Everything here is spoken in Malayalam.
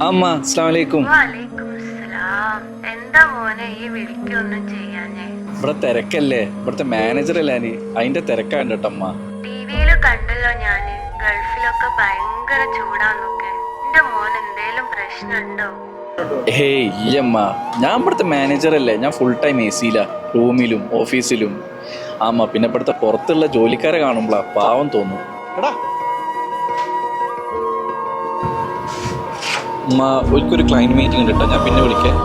അമ്മ അസ്സലാമു അലൈക്കും. എന്താ മോനെ ഈ വിളിക്കൊന്നും ചെയ്യാഞ്ഞേ? ഇവിടെ തിരക്കല്ലേ, ഇവിടുത്തെ മാനേജർ അല്ലേ ഞാൻ, അതിന്റെ തിരക്കാണ്ട് കേട്ടമ്മ. ടിവിയില് കണ്ടല്ലോ ഞാന്, ഗൾഫിലൊക്കെ ഭയങ്കര ചൂടാന്നൊക്കെ. എന്റെ മോൻ എന്തേലും പ്രശ്നമുണ്ടോ? ഹേയ് ഇല്ലമ്മ, ഞാൻ ഇവിടുത്തെ മാനേജർ അല്ലേ, ഞാൻ ഫുൾ ടൈം എ സിയിലാ, റൂമിലും ഓഫീസിലും. ആമ്മ പിന്നെ ഇവിടുത്തെ പുറത്തുള്ള ജോലിക്കാരെ കാണുമ്പോളാ പാവം തോന്നും. അമ്മ ഒരിക്കലൊരു ക്ലയന്റ് മീറ്റിംഗ് ഉണ്ട് കേട്ടോ, ഞാൻ പിന്നെ വിളിക്കാം.